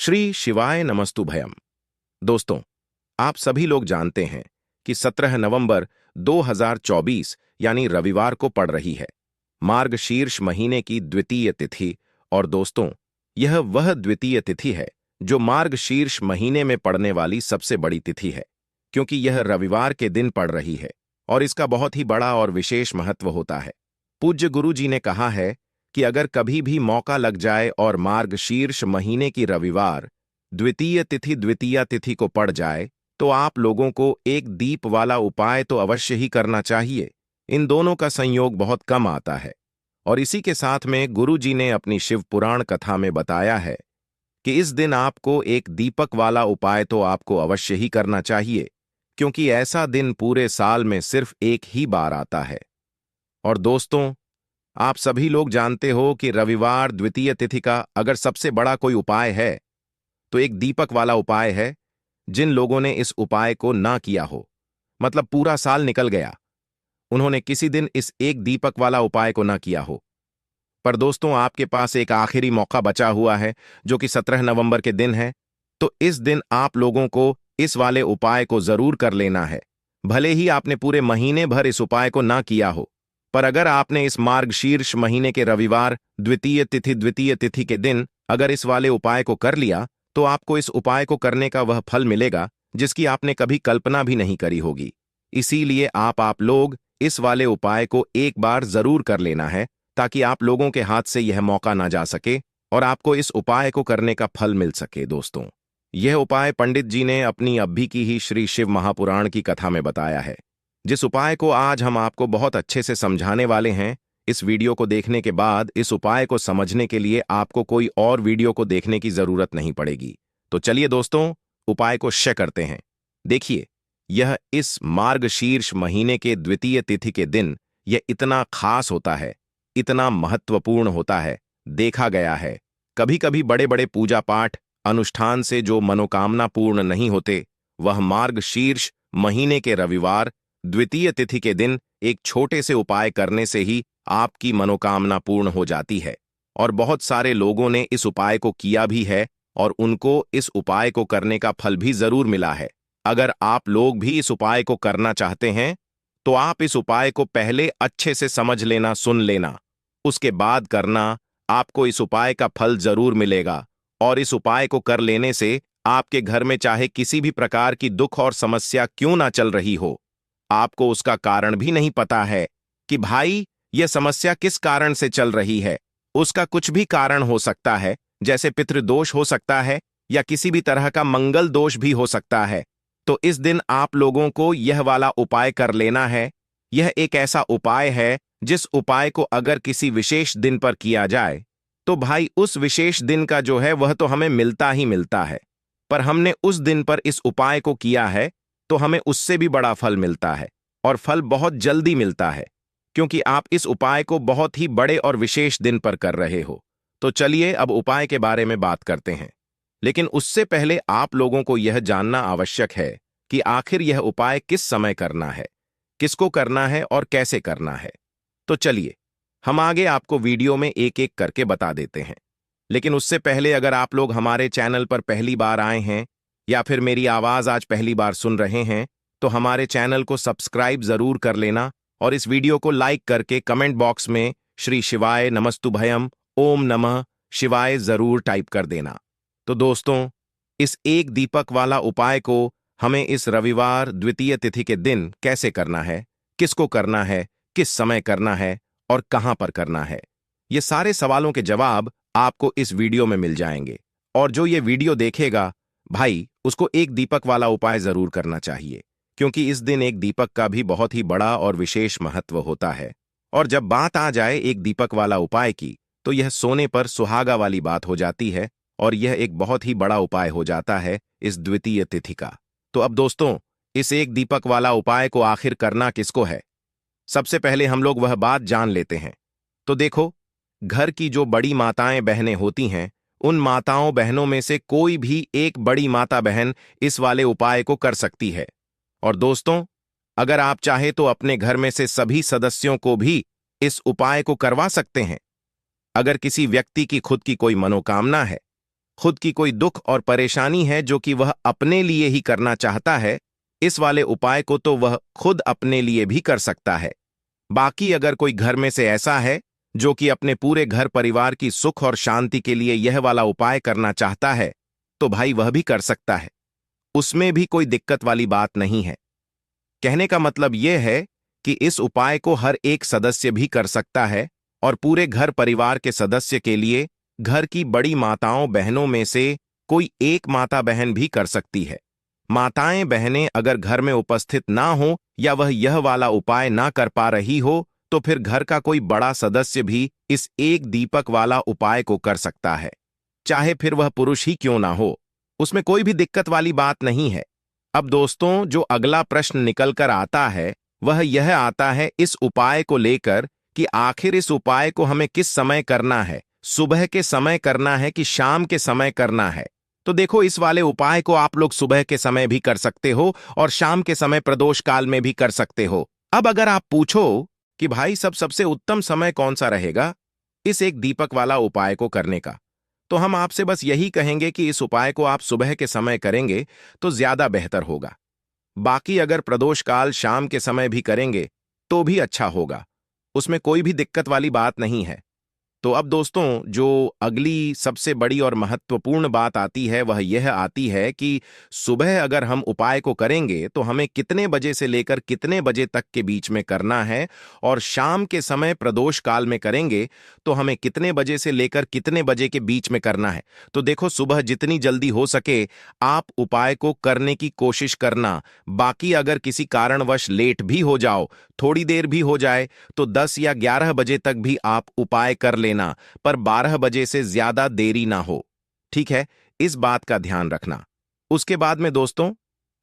श्री शिवाय नमस्तुभयम। दोस्तों, आप सभी लोग जानते हैं कि 17 नवंबर 2024 यानी रविवार को पड़ रही है मार्गशीर्ष महीने की द्वितीय तिथि। और दोस्तों, यह वह द्वितीय तिथि है जो मार्गशीर्ष महीने में पड़ने वाली सबसे बड़ी तिथि है, क्योंकि यह रविवार के दिन पड़ रही है और इसका बहुत ही बड़ा और विशेष महत्व होता है। पूज्य गुरु जी ने कहा है कि अगर कभी भी मौका लग जाए और मार्गशीर्ष महीने की रविवार द्वितीय तिथि को पड़ जाए तो आप लोगों को एक दीप वाला उपाय तो अवश्य ही करना चाहिए। इन दोनों का संयोग बहुत कम आता है और इसी के साथ में गुरु जी ने अपनी शिव पुराण कथा में बताया है कि इस दिन आपको एक दीपक वाला उपाय तो आपको अवश्य ही करना चाहिए, क्योंकि ऐसा दिन पूरे साल में सिर्फ एक ही बार आता है। और दोस्तों, आप सभी लोग जानते हो कि रविवार द्वितीय तिथि का अगर सबसे बड़ा कोई उपाय है तो एक दीपक वाला उपाय है। जिन लोगों ने इस उपाय को ना किया हो, मतलब पूरा साल निकल गया, उन्होंने किसी दिन इस एक दीपक वाला उपाय को ना किया हो, पर दोस्तों आपके पास एक आखिरी मौका बचा हुआ है जो कि 17 नवंबर के दिन है। तो इस दिन आप लोगों को इस वाले उपाय को जरूर कर लेना है। भले ही आपने पूरे महीने भर इस उपाय को ना किया हो, पर अगर आपने इस मार्गशीर्ष महीने के रविवार द्वितीय तिथि के दिन अगर इस वाले उपाय को कर लिया तो आपको इस उपाय को करने का वह फल मिलेगा जिसकी आपने कभी कल्पना भी नहीं करी होगी। इसीलिए आप लोग इस वाले उपाय को एक बार जरूर कर लेना है, ताकि आप लोगों के हाथ से यह मौका ना जा सके और आपको इस उपाय को करने का फल मिल सके। दोस्तों, यह उपाय पंडित जी ने अपनी अभी की ही श्री शिव महापुराण की कथा में बताया है, जिस उपाय को आज हम आपको बहुत अच्छे से समझाने वाले हैं। इस वीडियो को देखने के बाद इस उपाय को समझने के लिए आपको कोई और वीडियो को देखने की जरूरत नहीं पड़ेगी। तो चलिए दोस्तों, उपाय को शेयर करते हैं। देखिए, यह इस मार्गशीर्ष महीने के द्वितीय तिथि के दिन यह इतना खास होता है, इतना महत्वपूर्ण होता है। देखा गया है कभी कभी बड़े बड़े पूजा पाठ अनुष्ठान से जो मनोकामना पूर्ण नहीं होते, वह मार्गशीर्ष महीने के रविवार द्वितीय तिथि के दिन एक छोटे से उपाय करने से ही आपकी मनोकामना पूर्ण हो जाती है। और बहुत सारे लोगों ने इस उपाय को किया भी है और उनको इस उपाय को करने का फल भी जरूर मिला है। अगर आप लोग भी इस उपाय को करना चाहते हैं तो आप इस उपाय को पहले अच्छे से समझ लेना, सुन लेना, उसके बाद करना। आपको इस उपाय का फल जरूर मिलेगा और इस उपाय को कर लेने से आपके घर में चाहे किसी भी प्रकार की दुख और समस्या क्यों ना चल रही हो, आपको उसका कारण भी नहीं पता है कि भाई यह समस्या किस कारण से चल रही है। उसका कुछ भी कारण हो सकता है, जैसे पितृदोष हो सकता है या किसी भी तरह का मंगल दोष भी हो सकता है। तो इस दिन आप लोगों को यह वाला उपाय कर लेना है। यह एक ऐसा उपाय है जिस उपाय को अगर किसी विशेष दिन पर किया जाए तो भाई उस विशेष दिन का जो है वह तो हमें मिलता ही मिलता है, पर हमने उस दिन पर इस उपाय को किया है तो हमें उससे भी बड़ा फल मिलता है और फल बहुत जल्दी मिलता है, क्योंकि आप इस उपाय को बहुत ही बड़े और विशेष दिन पर कर रहे हो। तो चलिए अब उपाय के बारे में बात करते हैं, लेकिन उससे पहले आप लोगों को यह जानना आवश्यक है कि आखिर यह उपाय किस समय करना है, किसको करना है और कैसे करना है। तो चलिए हम आगे आपको वीडियो में एक एक करके बता देते हैं। लेकिन उससे पहले अगर आप लोग हमारे चैनल पर पहली बार आए हैं या फिर मेरी आवाज आज पहली बार सुन रहे हैं तो हमारे चैनल को सब्सक्राइब जरूर कर लेना और इस वीडियो को लाइक करके कमेंट बॉक्स में श्री शिवाय नमस्तुभयम ओम नमः शिवाय जरूर टाइप कर देना। तो दोस्तों, इस एक दीपक वाला उपाय को हमें इस रविवार द्वितीय तिथि के दिन कैसे करना है, किसको करना है, किस समय करना है और कहां पर करना है, ये सारे सवालों के जवाब आपको इस वीडियो में मिल जाएंगे। और जो ये वीडियो देखेगा भाई, उसको एक दीपक वाला उपाय जरूर करना चाहिए, क्योंकि इस दिन एक दीपक का भी बहुत ही बड़ा और विशेष महत्व होता है। और जब बात आ जाए एक दीपक वाला उपाय की, तो यह सोने पर सुहागा वाली बात हो जाती है और यह एक बहुत ही बड़ा उपाय हो जाता है इस द्वितीय तिथि का। तो अब दोस्तों, इस एक दीपक वाला उपाय को आखिर करना किसको है, सबसे पहले हम लोग वह बात जान लेते हैं। तो देखो, घर की जो बड़ी माताएं बहनें होती हैं, उन माताओं बहनों में से कोई भी एक बड़ी माता बहन इस वाले उपाय को कर सकती है। और दोस्तों, अगर आप चाहे तो अपने घर में से सभी सदस्यों को भी इस उपाय को करवा सकते हैं। अगर किसी व्यक्ति की खुद की कोई मनोकामना है खुद की कोई दुख और परेशानी है जो कि वह अपने लिए ही करना चाहता है, इस वाले उपाय को तो वह खुद अपने लिए भी कर सकता है। बाकी अगर कोई घर में से ऐसा है जो कि अपने पूरे घर परिवार की सुख और शांति के लिए यह वाला उपाय करना चाहता है, तो भाई वह भी कर सकता है। उसमें भी कोई दिक्कत वाली बात नहीं है। कहने का मतलब यह है कि इस उपाय को हर एक सदस्य भी कर सकता है और पूरे घर परिवार के सदस्य के लिए घर की बड़ी माताओं बहनों में से कोई एक माता बहन भी कर सकती है। माताएं बहनें अगर घर में उपस्थित ना हो या वह यह वाला उपाय ना कर पा रही हो, तो फिर घर का कोई बड़ा सदस्य भी इस एक दीपक वाला उपाय को कर सकता है, चाहे फिर वह पुरुष ही क्यों ना हो। उसमें कोई भी दिक्कत वाली बात नहीं है। अब दोस्तों, जो अगला प्रश्न निकल कर आता है वह यह आता है इस उपाय को लेकर कि आखिर इस उपाय को हमें किस समय करना है, सुबह के समय करना है कि शाम के समय करना है। तो देखो, इस वाले उपाय को आप लोग सुबह के समय भी कर सकते हो और शाम के समय प्रदोष काल में भी कर सकते हो। अब अगर आप पूछो कि भाई सबसे उत्तम समय कौन सा रहेगा इस एक दीपक वाला उपाय को करने का, तो हम आपसे बस यही कहेंगे कि इस उपाय को आप सुबह के समय करेंगे तो ज्यादा बेहतर होगा। बाकी अगर प्रदोष काल शाम के समय भी करेंगे तो भी अच्छा होगा, उसमें कोई भी दिक्कत वाली बात नहीं है। तो अब दोस्तों, जो अगली सबसे बड़ी और महत्वपूर्ण बात आती है वह यह आती है कि सुबह अगर हम उपाय को करेंगे तो हमें कितने बजे से लेकर कितने बजे तक के बीच में करना है, और शाम के समय प्रदोष काल में करेंगे तो हमें कितने बजे से लेकर कितने बजे के बीच में करना है। तो देखो, सुबह जितनी जल्दी हो सके आप उपाय को करने की कोशिश करना। बाकी अगर किसी कारणवश लेट भी हो जाओ, थोड़ी देर भी हो जाए, तो 10 या 11 बजे तक भी आप उपाय कर लेना, पर 12 बजे से ज्यादा देरी ना हो। ठीक है, इस बात का ध्यान रखना। उसके बाद में दोस्तों,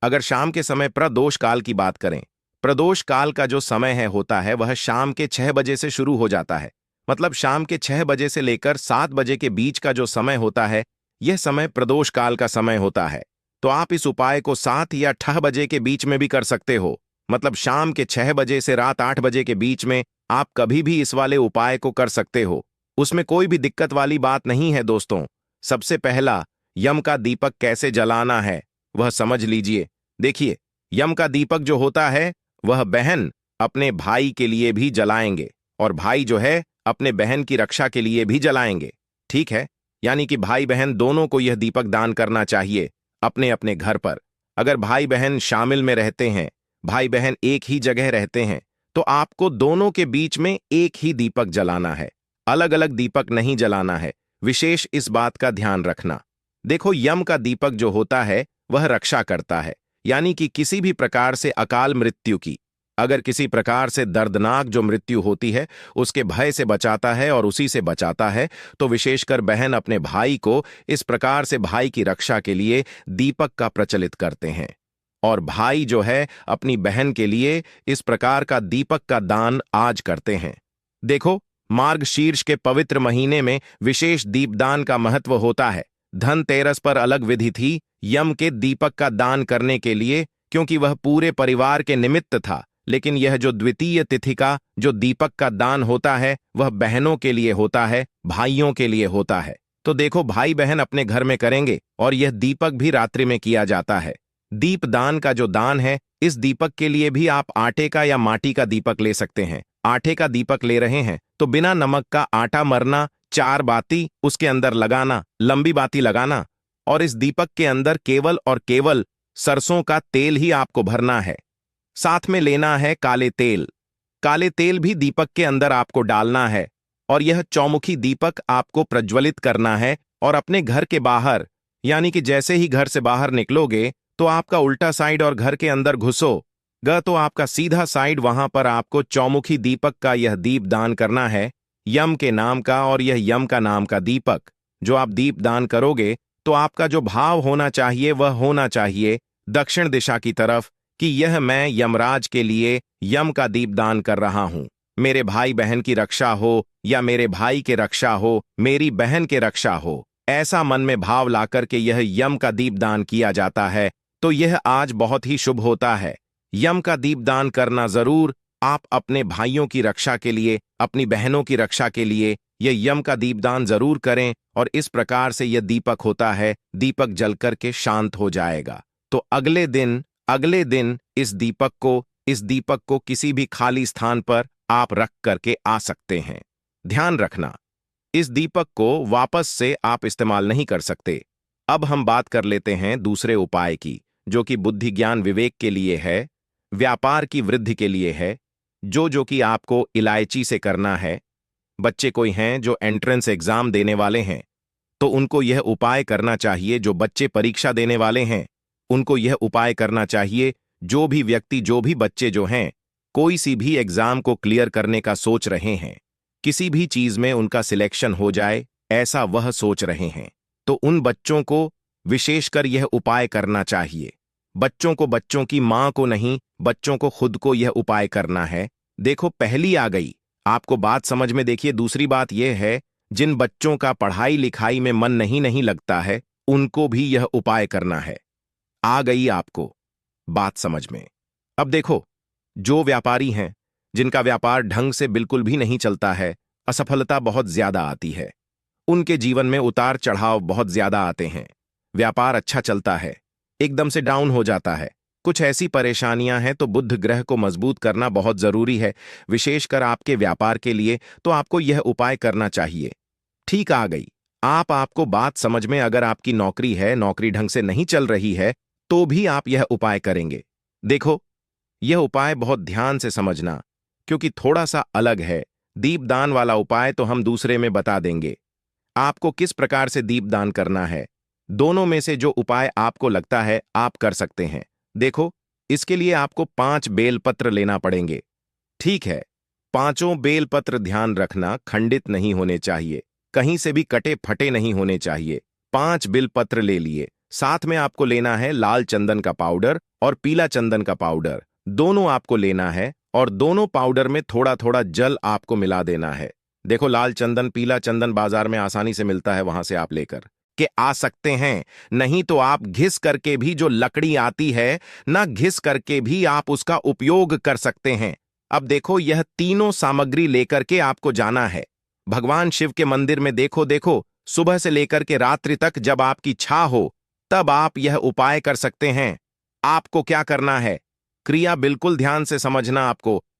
अगर शाम के समय प्रदोष काल की बात करें, प्रदोष काल का जो समय है होता है वह शाम के 6 बजे से शुरू हो जाता है। मतलब शाम के 6 बजे से लेकर 7 बजे के बीच का जो समय होता है, यह समय प्रदोष काल का समय होता है। तो आप इस उपाय को 7 या 8 बजे के बीच में भी कर सकते हो। मतलब शाम के 6 बजे से रात 8 बजे के बीच में आप कभी भी इस वाले उपाय को कर सकते हो। उसमें कोई भी दिक्कत वाली बात नहीं है दोस्तों। सबसे पहला, यम का दीपक कैसे जलाना है वह समझ लीजिए। देखिए, यम का दीपक जो होता है वह बहन अपने भाई के लिए भी जलाएंगे और भाई जो है अपने बहन की रक्षा के लिए भी जलाएंगे। ठीक है, यानी कि भाई बहन दोनों को यह दीपक दान करना चाहिए अपने अपने घर पर। अगर भाई बहन शामिल में रहते हैं, भाई बहन एक ही जगह रहते हैं, तो आपको दोनों के बीच में एक ही दीपक जलाना है, अलग अलग दीपक नहीं जलाना है। विशेष इस बात का ध्यान रखना। देखो, यम का दीपक जो होता है वह रक्षा करता है, यानी कि किसी भी प्रकार से अकाल मृत्यु की, अगर किसी प्रकार से दर्दनाक जो मृत्यु होती है उसके भय से बचाता है और उसी से बचाता है। तो विशेषकर बहन अपने भाई को इस प्रकार से भाई की रक्षा के लिए दीपक का प्रचलित करते हैं, और भाई जो है अपनी बहन के लिए इस प्रकार का दीपक का दान आज करते हैं। देखो, मार्गशीर्ष के पवित्र महीने में विशेष दीपदान का महत्व होता है। धनतेरस पर अलग विधि थी यम के दीपक का दान करने के लिए, क्योंकि वह पूरे परिवार के निमित्त था। लेकिन यह जो द्वितीय तिथि का जो दीपक का दान होता है वह बहनों के लिए होता है, भाइयों के लिए होता है। तो देखो, भाई बहन अपने घर में करेंगे और यह दीपक भी रात्रि में किया जाता है। दीपदान का जो दान है, इस दीपक के लिए भी आप आटे का या माटी का दीपक ले सकते हैं। आटे का दीपक ले रहे हैं तो बिना नमक का आटा मरना, 4 बाती उसके अंदर लगाना, लंबी बाती लगाना, और इस दीपक के अंदर केवल और केवल सरसों का तेल ही आपको भरना है। साथ में लेना है काले तेल। काले तेल भी दीपक के अंदर आपको डालना है, और यह चौमुखी दीपक आपको प्रज्वलित करना है। और अपने घर के बाहर, यानी कि जैसे ही घर से बाहर निकलोगे तो आपका उल्टा साइड और घर के अंदर घुसोगा तो आपका सीधा साइड, वहां पर आपको चौमुखी दीपक का यह दीप दान करना है, यम के नाम का। और यह यम का नाम का दीपक जो आप दीप दान करोगे तो आपका जो भाव होना चाहिए वह होना चाहिए दक्षिण दिशा की तरफ, कि यह मैं यमराज के लिए यम का दीप दान कर रहा हूं। मेरे भाई बहन की रक्षा हो, या मेरे भाई के रक्षा हो, मेरी बहन के रक्षा हो, ऐसा मन में भाव लाकर के यह यम का दीप दान किया जाता है। तो यह आज बहुत ही शुभ होता है। यम का दीप दान करना जरूर। आप अपने भाइयों की रक्षा के लिए, अपनी बहनों की रक्षा के लिए यह यम का दीपदान जरूर करें और इस प्रकार से यह दीपक होता है, दीपक जल करके शांत हो जाएगा। तो अगले दिन इस दीपक को किसी भी खाली स्थान पर आप रख करके आ सकते हैं। ध्यान रखना, इस दीपक को वापस से आप इस्तेमाल नहीं कर सकते। अब हम बात कर लेते हैं दूसरे उपाय की, जो कि बुद्धि ज्ञान विवेक के लिए है, व्यापार की वृद्धि के लिए है, जो कि आपको इलायची से करना है। बच्चे कोई हैं जो एंट्रेंस एग्जाम देने वाले हैं, तो उनको यह उपाय करना चाहिए। जो बच्चे परीक्षा देने वाले हैं, उनको यह उपाय करना चाहिए। जो भी व्यक्ति, जो भी बच्चे जो हैं, कोई सी भी एग्जाम को क्लियर करने का सोच रहे हैं, किसी भी चीज में उनका सिलेक्शन हो जाए, ऐसा वह सोच रहे हैं, तो उन बच्चों को विशेषकर यह उपाय करना चाहिए। बच्चों को, बच्चों की मां को नहीं, बच्चों को खुद को यह उपाय करना है। देखो, पहली आ गई, आपको बात समझ में। देखिए, दूसरी बात यह है, जिन बच्चों का पढ़ाई लिखाई में मन नहीं लगता है, उनको भी यह उपाय करना है। आ गई आपको बात समझ में। अब देखो, जो व्यापारी हैं, जिनका व्यापार ढंग से बिल्कुल भी नहीं चलता है, असफलता बहुत ज्यादा आती है, उनके जीवन में उतार चढ़ाव बहुत ज्यादा आते हैं। व्यापार अच्छा चलता है, एकदम से डाउन हो जाता है, कुछ ऐसी परेशानियां हैं, तो बुध ग्रह को मजबूत करना बहुत जरूरी है, विशेषकर आपके व्यापार के लिए। तो आपको यह उपाय करना चाहिए। ठीक आ गई आपको बात समझ में। अगर आपकी नौकरी है, नौकरी ढंग से नहीं चल रही है, तो भी आप यह उपाय करेंगे। देखो, यह उपाय बहुत ध्यान से समझना, क्योंकि थोड़ा सा अलग है। दीपदान वाला उपाय तो हम दूसरे में बता देंगे आपको किस प्रकार से दीपदान करना है। दोनों में से जो उपाय आपको लगता है आप कर सकते हैं। देखो, इसके लिए आपको 5 बेलपत्र लेना पड़ेंगे। ठीक है, पांचों बेलपत्र, ध्यान रखना, खंडित नहीं होने चाहिए, कहीं से भी कटे फटे नहीं होने चाहिए। 5 बेलपत्र ले लिए। साथ में आपको लेना है लाल चंदन का पाउडर और पीला चंदन का पाउडर, दोनों आपको लेना है। और दोनों पाउडर में थोड़ा थोड़ा जल आपको मिला देना है। देखो, लाल चंदन, पीला चंदन बाजार में आसानी से मिलता है, वहां से आप लेकर के आ सकते हैं। नहीं तो आप घिस करके भी, जो लकड़ी आती है ना, घिस करके भी आप उसका उपयोग कर सकते हैं। अब देखो, यह तीनों सामग्री लेकर के आपको जाना है भगवान शिव के मंदिर में। देखो, सुबह से लेकर के रात्रि तक, जब आपकी छा हो, तब आप यह उपाय कर सकते हैं। आपको क्या करना है, क्रिया बिल्कुल ध्यान से समझना।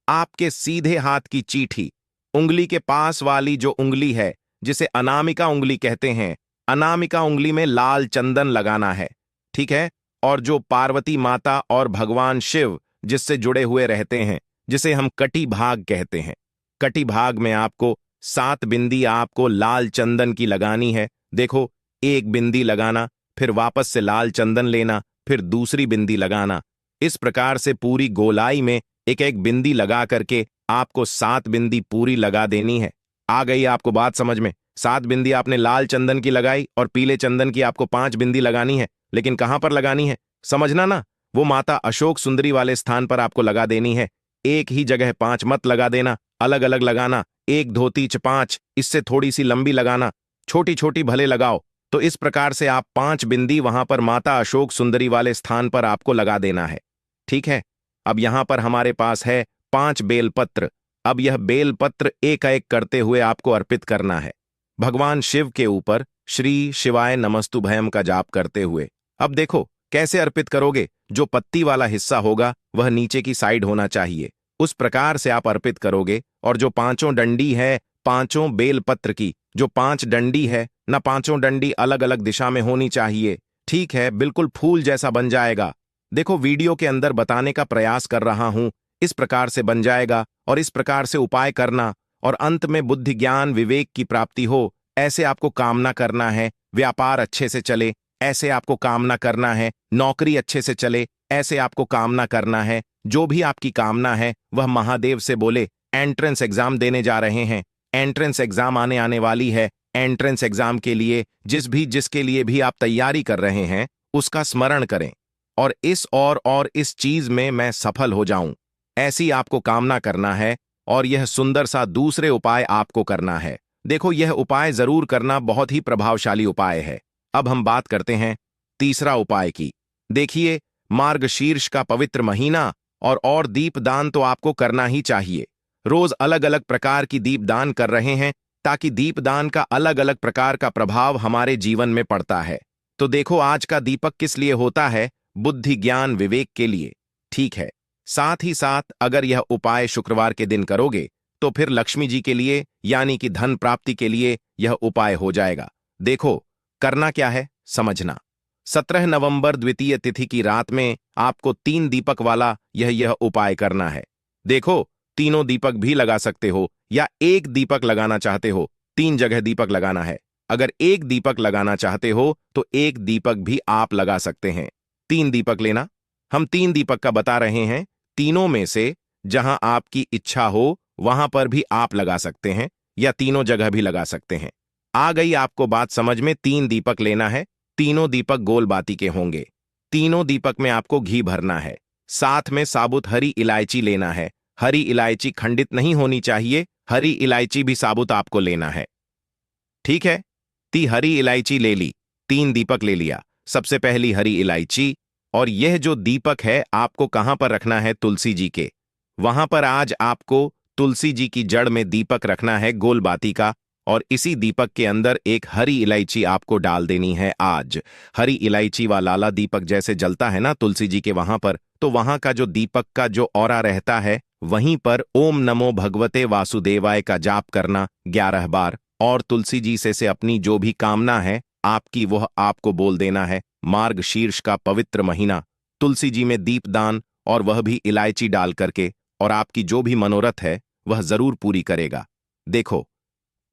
आपके सीधे हाथ की चीठी, उंगली के पास वाली जो उंगली है, जिसे अनामिका उंगली कहते हैं, अनामिका उंगली में लाल चंदन लगाना है। ठीक है। और जो पार्वती माता और भगवान शिव जिससे जुड़े हुए रहते हैं, जिसे हम कटी भाग कहते हैं, कटी भाग में आपको 7 बिंदी आपको लाल चंदन की लगानी है। देखो, एक बिंदी लगाना, फिर वापस से लाल चंदन लेना, फिर दूसरी बिंदी लगाना। इस प्रकार से पूरी गोलाई में एक एक बिंदी लगा करके आपको 7 बिंदी पूरी लगा देनी है। आ गई आपको बात समझ में। 7 बिंदी आपने लाल चंदन की लगाई और पीले चंदन की आपको 5 बिंदी लगानी है। लेकिन कहां पर लगानी है समझना ना, वो माता अशोक सुंदरी वाले स्थान पर आपको लगा देनी है। एक ही जगह 5 मत लगा देना, अलग अलग लगाना। एक धोती 5, इससे थोड़ी सी लंबी लगाना, छोटी छोटी भले लगाओ। तो इस प्रकार से आप 5 बिंदी वहां पर माता अशोक सुंदरी वाले स्थान पर आपको लगा देना है। ठीक है। अब यहां पर हमारे पास है 5 बेलपत्र। अब यह बेलपत्र एक एक करते हुए आपको अर्पित करना है भगवान शिव के ऊपर, श्री शिवाय नमस्तुभयम का जाप करते हुए। अब देखो कैसे अर्पित करोगे। जो पत्ती वाला हिस्सा होगा वह नीचे की साइड होना चाहिए, उस प्रकार से आप अर्पित करोगे। और जो 5 डंडी है, 5 बेलपत्र की जो 5 डंडी है ना, 5 डंडी अलग अलग दिशा में होनी चाहिए। ठीक है, बिल्कुल फूल जैसा बन जाएगा। देखो, वीडियो के अंदर बताने का प्रयास कर रहा हूं, इस प्रकार से बन जाएगा। और इस प्रकार से उपाय करना, और अंत में बुद्धि ज्ञान विवेक की प्राप्ति हो, ऐसे आपको कामना करना है। व्यापार अच्छे से चले, ऐसे आपको कामना करना है। नौकरी अच्छे से चले, ऐसे आपको कामना करना है। जो भी आपकी कामना है वह महादेव से बोले। एंट्रेंस एग्जाम देने जा रहे हैं, एंट्रेंस एग्जाम आने वाली है। एंट्रेंस एग्जाम के लिए जिसके लिए भी आप तैयारी कर रहे हैं, उसका स्मरण करें और इस चीज में मैं सफल हो जाऊं, ऐसी आपको कामना करना है। और यह सुंदर सा दूसरे उपाय आपको करना है। देखो, यह उपाय जरूर करना, बहुत ही प्रभावशाली उपाय है। अब हम बात करते हैं तीसरा उपाय की। देखिए, मार्गशीर्ष का पवित्र महीना, और दीपदान तो आपको करना ही चाहिए। रोज अलग अलग प्रकार की दीपदान कर रहे हैं, ताकि दीपदान का अलग अलग प्रकार का प्रभाव हमारे जीवन में पड़ता है। तो देखो, आज का दीपक किस लिए होता है? बुद्धि, ज्ञान, विवेक के लिए। ठीक है। साथ ही साथ अगर यह उपाय शुक्रवार के दिन करोगे तो फिर लक्ष्मी जी के लिए यानी कि धन प्राप्ति के लिए यह उपाय हो जाएगा। देखो, करना क्या है समझना। 17 नवंबर द्वितीय तिथि की रात में आपको 3 दीपक वाला यह उपाय करना है। देखो, तीनों दीपक भी लगा सकते हो या एक दीपक लगाना चाहते हो, 3 जगह दीपक लगाना है। अगर एक दीपक लगाना चाहते हो तो एक दीपक भी आप लगा सकते हैं। 3 दीपक लेना। हम 3 दीपक का बता रहे हैं। तीनों में से जहां आपकी इच्छा हो वहां पर भी आप लगा सकते हैं या तीनों जगह भी लगा सकते हैं। आ गई आपको बात समझ में? 3 दीपक लेना है। तीनों दीपक गोल बाती के होंगे। तीनों दीपक में आपको घी भरना है। साथ में साबुत हरी इलायची लेना है। हरी इलायची खंडित नहीं होनी चाहिए, हरी इलायची भी साबुत आपको लेना है। ठीक है, हरी इलायची ले ली। 3 दीपक ले लिया। सबसे पहली हरी इलायची। और यह जो दीपक है आपको कहां पर रखना है? तुलसी जी के वहां पर आज आपको तुलसी जी की जड़ में दीपक रखना है गोल बाती का। और इसी दीपक के अंदर एक हरी इलायची आपको डाल देनी है आज। हरी इलायची व लाला दीपक जैसे जलता है ना तुलसी जी के वहां पर, तो वहां का जो दीपक का जो औरा रहता है वहीं पर ओम नमो भगवते वासुदेवाय का जाप करना 11 बार। और तुलसी जी से अपनी जो भी कामना है आपकी वह आपको बोल देना है। मार्ग शीर्ष का पवित्र महीना, तुलसी जी में दीपदान और वह भी इलायची डाल करके, और आपकी जो भी मनोरथ है वह जरूर पूरी करेगा। देखो,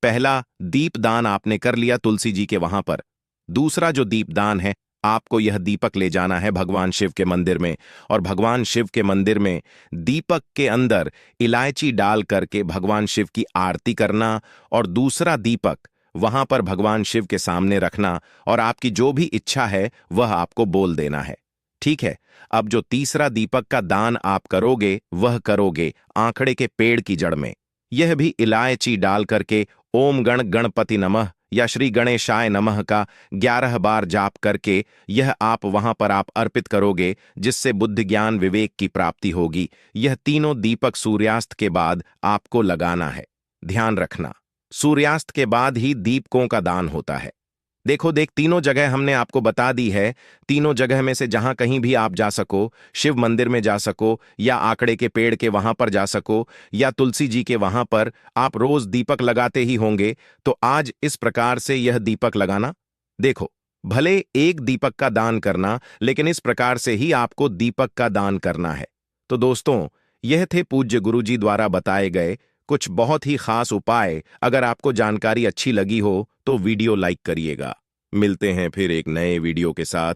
पहला दीपदान आपने कर लिया तुलसी जी के वहां पर। दूसरा जो दीपदान है, आपको यह दीपक ले जाना है भगवान शिव के मंदिर में, और भगवान शिव के मंदिर में दीपक के अंदर इलायची डाल करके भगवान शिव की आरती करना। और दूसरा दीपक वहां पर भगवान शिव के सामने रखना और आपकी जो भी इच्छा है वह आपको बोल देना है। ठीक है। अब जो तीसरा दीपक का दान आप करोगे वह करोगे आंकड़े के पेड़ की जड़ में। यह भी इलायची डाल करके ओम गण गणपति नमः या श्री गणेशाय नमः का 11 बार जाप करके यह आप वहां पर आप अर्पित करोगे, जिससे बुद्धि, ज्ञान, विवेक की प्राप्ति होगी। यह तीनों दीपक सूर्यास्त के बाद आपको लगाना है। ध्यान रखना, सूर्यास्त के बाद ही दीपकों का दान होता है। देखो, तीनों जगह हमने आपको बता दी है। तीनों जगह में से जहां कहीं भी आप जा सको, शिव मंदिर में जा सको या आंकड़े के पेड़ के वहां पर जा सको या तुलसी जी के वहां पर आप रोज दीपक लगाते ही होंगे, तो आज इस प्रकार से यह दीपक लगाना। देखो, भले एक दीपक का दान करना, लेकिन इस प्रकार से ही आपको दीपक का दान करना है। तो दोस्तों, यह थे पूज्य गुरु जी द्वारा बताए गए कुछ बहुत ही खास उपाय। अगर आपको जानकारी अच्छी लगी हो तो वीडियो लाइक करिएगा। मिलते हैं फिर एक नए वीडियो के साथ।